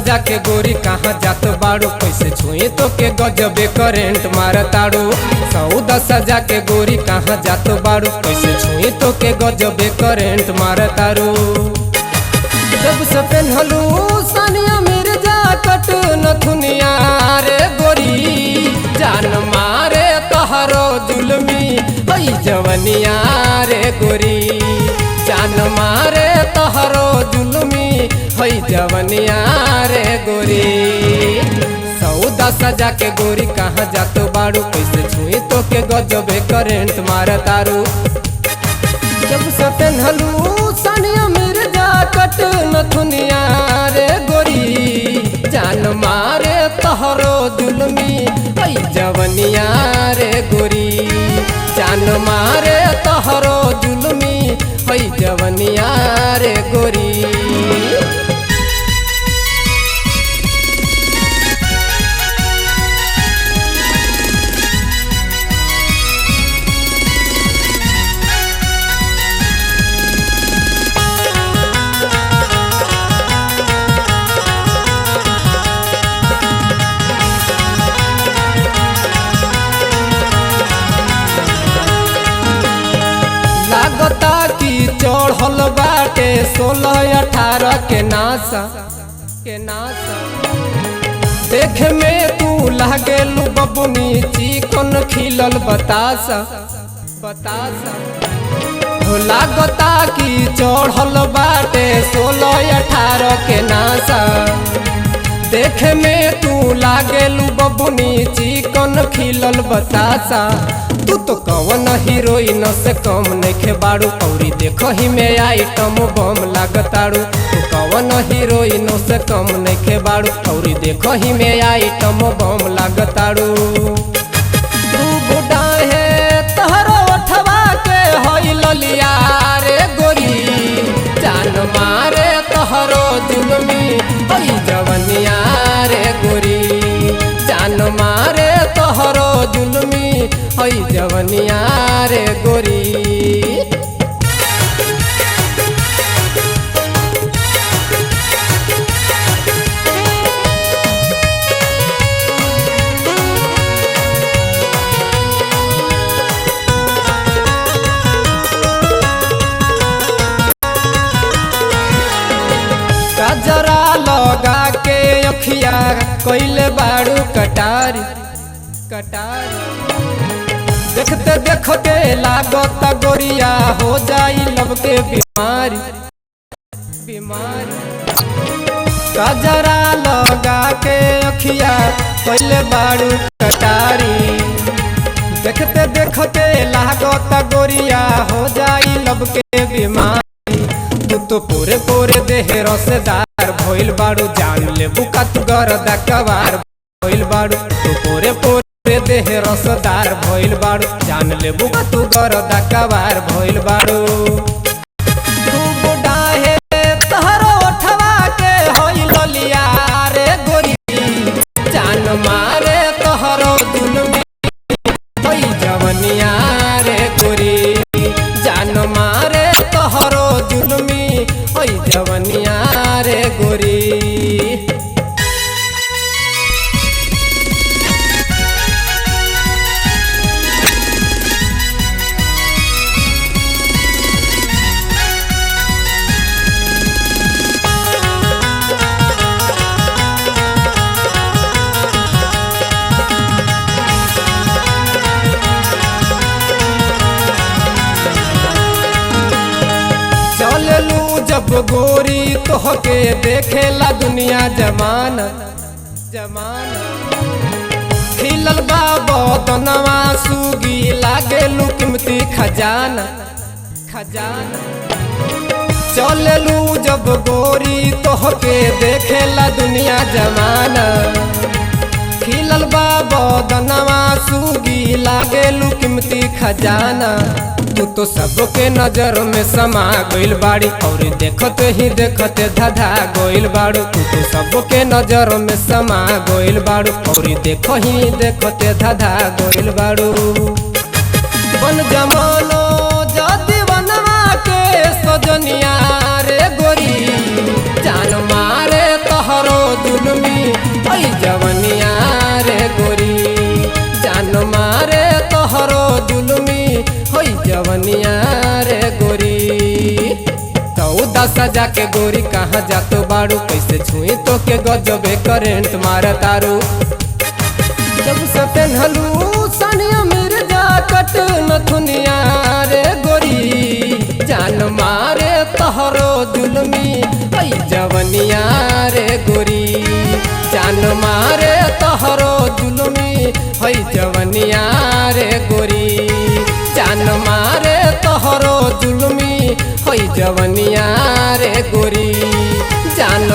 सजा के गोरी कहाँ जात बाड़ू, कैसे छुई तो के गजबे करेंट मारताड़ू। सौदा सजा के गोरी कहाँ जात बाड़ू, कैसे छुई तो के गजबे करेंट मारताड़ू। जब से पेन्हलू सानिया मिर्जा कट नथुनिया रे गोरी, जान मारे तोहरो जुल्मी हई जवनिया रे गोरी, जान मारे तोहरो जुल्मी हई जवनिया रे गोरी। सौदा सजा के गोरी कहाँ जात बाड़ू, कैसे छुई तो के गजबे करेंट मारतारू। जब से पेन्हलू सानिया मिर्जा कट नथुनिया रे गोरी, जान मारे तोहरो जुल्मी हई जवनिया रे गोरी, जान मारे तोहरो जुल्मी हई जवनिया रे गोरी। लागता की चढ़ल बाटे 16-18 के नासा, देखे में तू लागेलू बबुनी चिकन खिलल बतासा। हो लागता की चढ़ल बाटे 16-18 के नासा, देखे में तू लागेलू बबुनी चिकन खिलल बतासा। तू तो कवन हीरोइन से कम नइखे बाड़ू, औरी देखो ही में आइटम बम लागताड़ू। तू कवन हीरोइन से कम नइखे बाड़ू, औरी देखो ही में आइटम बम लागताड़ू। तू बुढ़ा है तोहरो ओठवा के होई ललिया रे गोरी, जान मारे तोहरो जुल्मी हई जवनिया रे गोरी, जान मारे तोहरो जुल्मी हई जवनिया रे गोरी। गजरा लगा के अखिया कइले बाड़ू कटारी, देखते देखते लागत गोरिया हो जाई लब के बीमारी। गजरा लगा के अखिया कइले बाड़ू कटारी, देखते देखते लागत गोरिया हो जाई लब के बीमारी। तू तो पूरे पूरे देह रसदार भइल बाड़ू, जान ले बुका तू गरदा कवार भइल बाड़ू। तू पूरे पूरे देह रसदार भइल बाड़ू, जान ले बुका तू गरदा कवार भइल बाड़ू। तू बुढ़ा है तोहरो ओठवा के होई ललिया रे गोरी, जान मारे तोहरो जुल्मी हई जवनिया रे गोरी, जान मारे तोहरो जुल्मी हई जवनिया रे गोरी। चललू जब गोरी तोहके देखेला दुनिया जमाना, खिलल बा बदनवा सुगी लागेलू कीमती खजाना। चललू जब गोरी तोहके देखेला दुनिया जमाना, खिलल बा बदनवा सुगी लागेलू कीमती खजाना। तू तो सबके नजर में समा गइल बाड़ी, और देखते ही देखते धधा गइल बाड़ू। तू तो सबके नजर में समा गइल बाड़ू, और देखो ही देखते धधा गइल बाड़ू। बन जमानो जदी बनवा के सजनिया रे गोरी, जान मारे तोहरो सौदा सजा के गोरी कहाँ जातो बाड़ू कैसे छुई तो के गजबे करेंट मार तारू। जब से पेन्हलू सानिया मिर्जा कट नथुनिया रे गोरी जान मारे तहरो जुलमी ऐ जवनिया रे गोरी जान मारे तहरो जुलमी है जवनिया रे गोरी जान मारे तहरो जुलमी है जवनिया रे गोरी जान